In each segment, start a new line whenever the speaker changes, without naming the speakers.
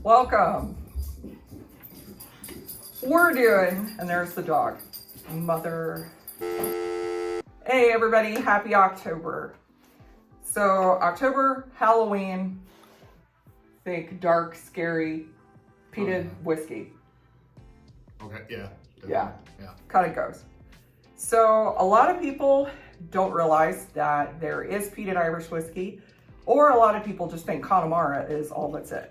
Welcome. We're doing, and there's the dog, mother. Hey everybody, happy October. So October, Halloween, fake, dark, scary, peated whiskey.
Okay, yeah.
Yeah, kind of goes. So a lot of people don't realize that there is peated Irish whiskey, or a lot of people just think Connemara is all that's it.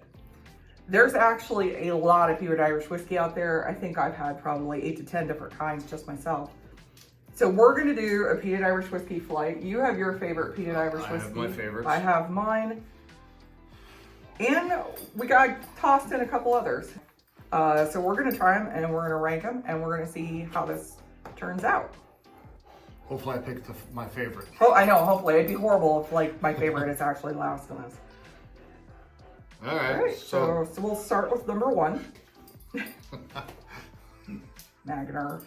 There's actually a lot of peated Irish whiskey out there. I think I've had probably 8 to 10 different kinds just myself. So we're gonna do a peated Irish whiskey flight. You have your favorite peated Irish whiskey.
I have my favorites.
I have mine. And we got tossed in a couple others. So we're gonna try them and we're gonna rank them and we're gonna see how this turns out.
Hopefully I picked my favorite.
Oh, I know, hopefully. It'd be horrible if like my favorite is actually last on this.
All right,
so we'll start with number 1. Magner.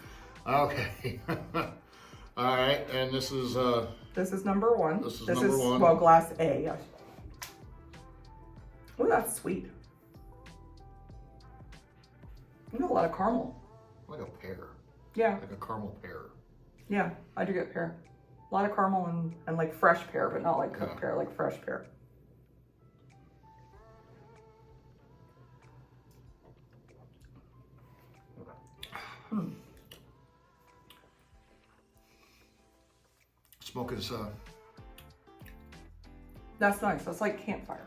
Okay. All right, and this is
number 1.
This is number 1.
Well, glass A. Oh, that's sweet. You know, a lot of caramel.
Like a pear.
Yeah.
Like a caramel pear.
Yeah, I do get pear. A lot of caramel and like fresh pear, but not like cooked pear, like fresh pear.
Smoke is
That's nice. That's like campfire.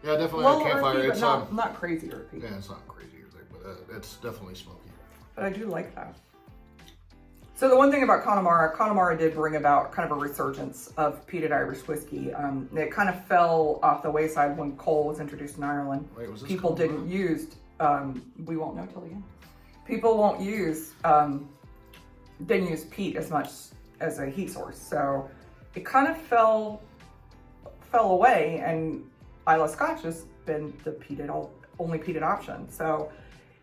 yeah, definitely
Well,
like campfire.
earthy,
It's
but not crazy earthy.
yeah, it's not crazy earthy, but it's definitely smoky.
But I do like that. So the one thing about Connemara did bring about kind of a resurgence of peated Irish whiskey. It kind of fell off the wayside when coal was introduced in Ireland.
Wait, was this
People didn't use, we won't know till the end. People won't use, didn't use peat as much as a heat source. So it kind of fell away, and Isle of Scotch has been the only peated option. So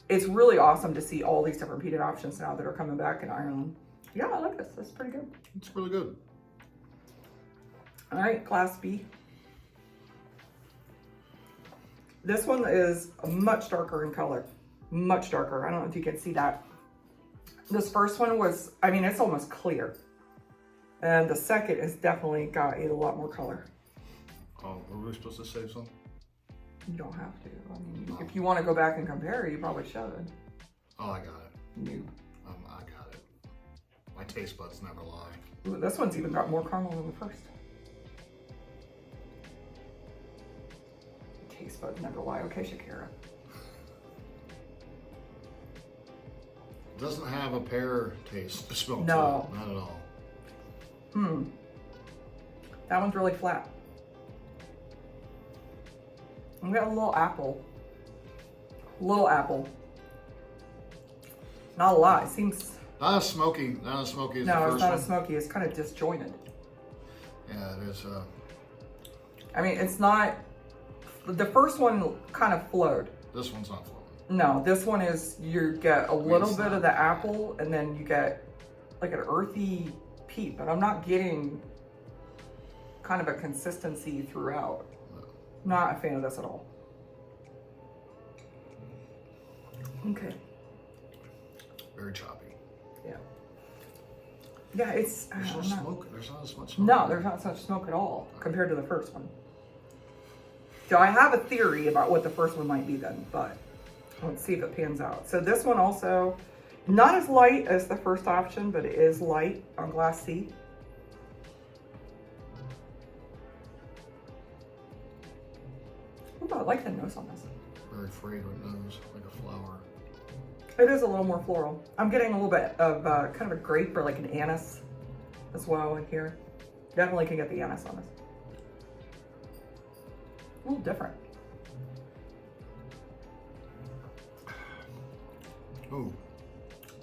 it's really awesome to see all these different peated options now that are coming back in Ireland. Yeah, I like this. That's pretty good.
It's really good.
All right, class B. This one is much darker in color. Much darker. I don't know if you can see that. This first one was, I mean, it's almost clear. And the second has definitely got a lot more color.
Oh, were we supposed to save some?
You don't have to. I mean, if you want to go back and compare, you probably should.
Oh, I got it.
Noob.
I got it. My taste buds never lie.
Ooh, this one's even got more caramel than the first. Taste buds never lie. Okay, Shakira.
It doesn't have a pear taste smell.
No.
To it. Not at all.
That one's really flat. We got a little apple. Not a lot. It seems.
Not as smoky. Not as smoky as the first one.
No, it's not as smoky. It's kind of disjointed.
Yeah, it is.
I mean, it's not. The first one kind of flowed.
This one's not flowing.
No, this one is. You get a little bit of the apple, and then you get like an earthy peat. But I'm not getting kind of a consistency throughout. Not a fan of this at all. Okay.
Very choppy.
Yeah. Yeah, it's.
There's no smoke. There's not as much smoke.
No, there's not such smoke at all compared to the first one. So I have a theory about what the first one might be then, but let's see if it pans out. So this one also, not as light as the first option, but it is light on glass C. Ooh, I like the nose on this.
Very fragrant nose, like a flower.
It is a little more floral. I'm getting a little bit of kind of a grape or like an anise as well in here. Definitely can get the anise on this. A little different.
Ooh.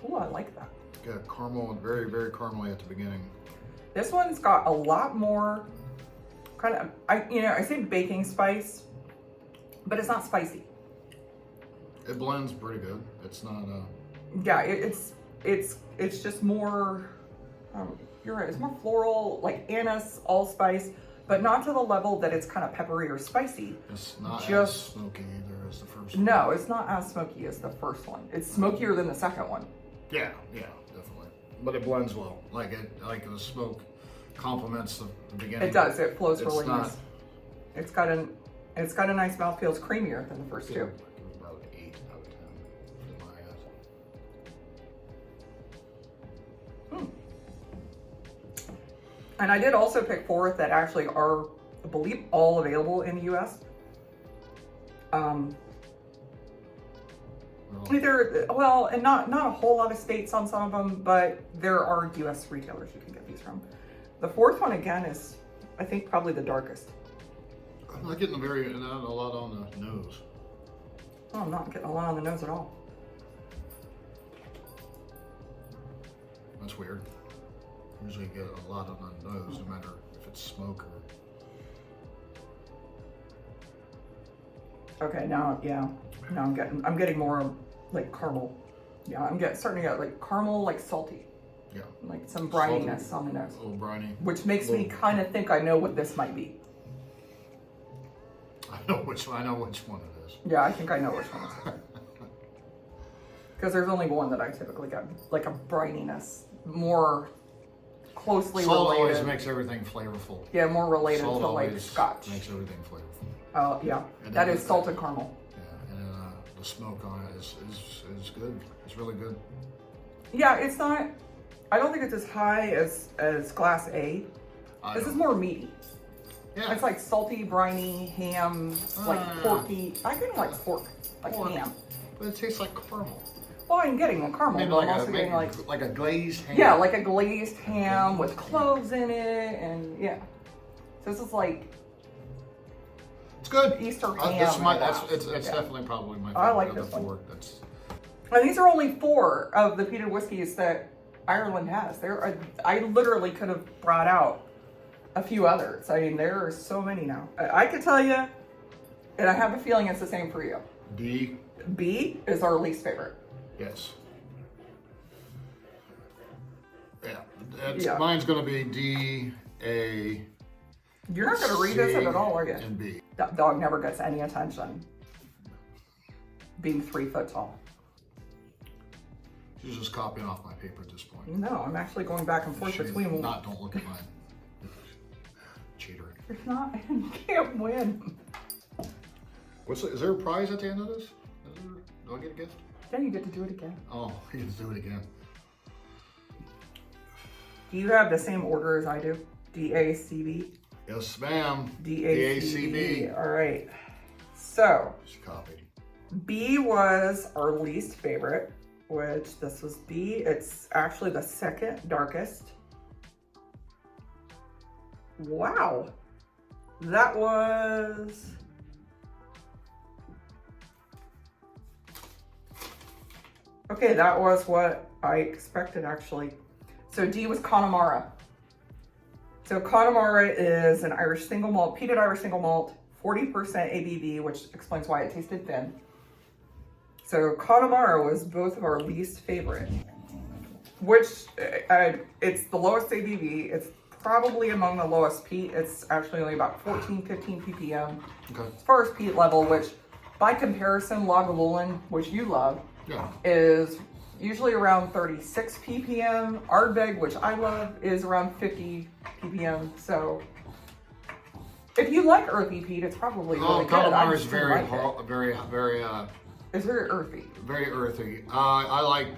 Ooh, I like that.
Got caramel and very, very caramely at the beginning.
This one's got a lot more kind of, I say baking spice, but it's not spicy.
It blends pretty good. It's not
Yeah, it's just more, you're right, it's more floral, like anise, allspice. but not to the level that it's kind of peppery or spicy.
It's not
Just
as smoky either as the first one.
No, it's not as smoky as the first one. It's smokier than the second one.
Yeah, definitely. But it blends well. Like the smoke complements the beginning.
It does. It flows really
not,
nice. It's got a nice mouthfeel. It's creamier than the first two.
About 8 out of 10 in my eyes.
And I did also pick 4 that actually are, I believe, all available in the U.S. And not a whole lot of states on some of them, but there are U.S. retailers you can get these from. The 4th one, again, is, I think, probably the darkest.
I'm not getting not a lot on the nose.
Oh, I'm not getting a lot on the nose at all.
That's weird. Usually get a lot on the nose, no matter if it's smoke or.
Okay, now I'm getting more like caramel. Yeah, I'm starting to get like caramel, like salty.
Yeah.
Like some brininess on the nose.
A little briny.
Which makes me kind of think I know what this might be.
I know which one it is.
Yeah, I think I know which one it is. Because there's only one that I typically get, like a brininess, more closely
Salt
related.
always makes everything flavorful.
Yeah, more related
Salt
to like
always
Scotch.
makes everything flavorful.
Oh yeah, that is salted caramel.
Yeah, and then the smoke on it is good. It's really good.
Yeah, it's not. I don't think it's as high as Glass A. This is more meaty.
Yeah.
It's like salty, briny, ham, like porky. I kind of like pork, ham.
But it tastes like caramel.
Well, I'm getting the caramel,
Maybe
but I'm
like
also getting
like a glazed ham.
Yeah, like a glazed ham with cloves in it, and yeah. So this is like
it's good.
Easter ham.
It's definitely probably my favorite.
I like
of
this
the 4.
one. And these are only 4 of the peated whiskeys that Ireland has. I literally could have brought out a few others. I mean, there are so many now. I could tell you, and I have a feeling it's the same for you.
B
is our least favorite.
Yes. Yeah. Mine's going to be D, A.
You're not going to read this at all, are you?
And B.
That dog never gets any attention. Being 3 foot tall.
She's just copying off my paper at this point.
No, I'm actually going back and forth between them.
Don't look at mine. Cheater.
It's not. You can't win.
Is there a prize at the end of this? Do I get a gift?
Then you get to do it again.
Oh, you get to do it again.
Do you have the same order as I do? D-A-C-B?
Yes, ma'am.
D-A-C-B. All right. So.
She copied.
B was our least favorite, which this was B. It's actually the 2nd darkest. Wow. That was... Okay, that was what I expected, actually. So D was Connemara. So Connemara is an Irish single malt, peated Irish single malt, 40% ABV, which explains why it tasted thin. So Connemara was both of our least favorite, which it's the lowest ABV. It's probably among the lowest peat. It's actually only about 14, 15 ppm.
Okay.
As far as peat level, which by comparison, Lagavulin, which you love, is usually around 36 ppm. Ardbeg, which I love, is around 50 ppm. So if you like earthy peat, it's probably really good.
Connemara is very
it's very earthy.
Very earthy. I like,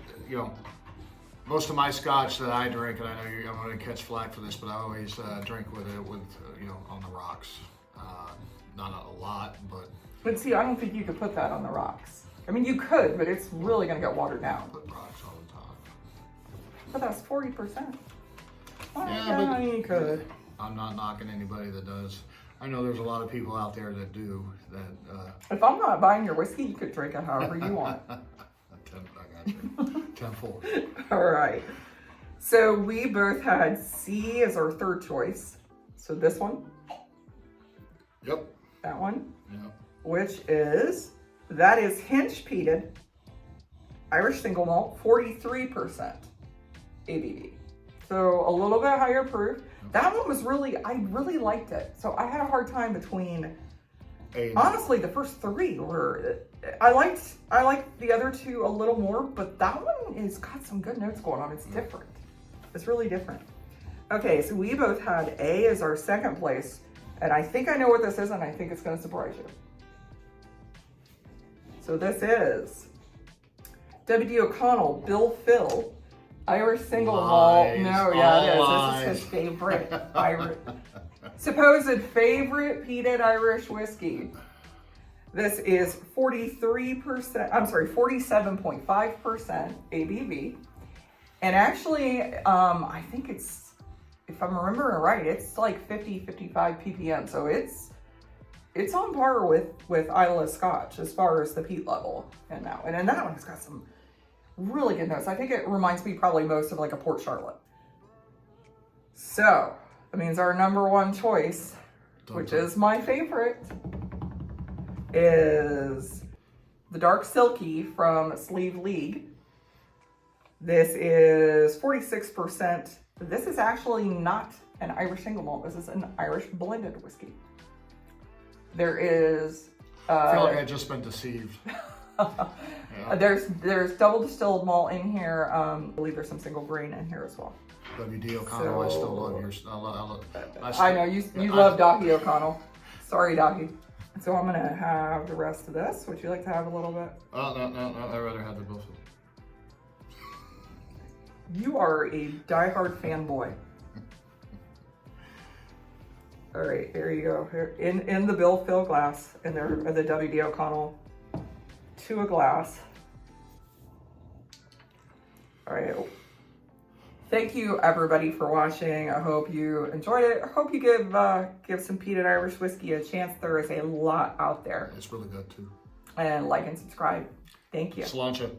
most of my scotch that I drink, and I know I'm going to catch flack for this, but I always drink with it on the rocks. Not a lot, but.
But see, I don't think you could put that on the rocks. I mean, you could, but it's really going to get watered down.
Put rocks all the time.
But that's 40%.
But
you could.
I'm not knocking anybody that does. I know there's a lot of people out there that do that.
If I'm not buying your whiskey, you could drink it however you want.
I got you. Tenfold.
All right. So we both had C as our 3rd choice. So this one.
Yep.
That one.
Yep.
Which is, that is Hinch Peated, Irish single malt, 43% ABV. So a little bit higher proof. That one was I really liked it. So I had a hard time between,
And
honestly, the first three were, I liked the other two a little more, but that one has got some good notes going on. It's different. It's really different. Okay, so we both had A as our second place, and I think I know what this is, and I think it's gonna surprise you. So this is W.D. O'Connell, Bill Phil, Irish single malt.
Lies.
No, yeah, it is.
Lies.
This is his favorite Irish, supposed favorite peated Irish whiskey. This is 47.5% ABV. And actually, I think it's, if I'm remembering right, it's like 55 ppm. So it's on par with Islay Scotch as far as the peat level in that one. And that one's got some really good notes. I think it reminds me probably most of like a Port Charlotte. So that means our number one choice, which is my favorite, is the Dark Silkie from Sleeve League. This is 46%. This is actually not an Irish single malt. This is an Irish blended whiskey. There is...
I feel like I've just been deceived. Yeah.
There's double distilled malt in here. I believe there's some single grain in here as well.
W.D. O'Connell, I still love your...
I know, you love Docky O'Connell. Sorry, Docky. So I'm gonna have the rest of this. Would you like to have a little bit?
Oh, no, I'd rather have the Bill.
You are a diehard fanboy. All right, here you go. Here, in the Bill Phil glass, and the W.D. O'Connell to a glass. All right. Thank you everybody for watching. I hope you enjoyed it. I hope you give some peated Irish whiskey a chance. There is a lot out there.
It's really good too.
And like and subscribe. Thank you.
Cilantro.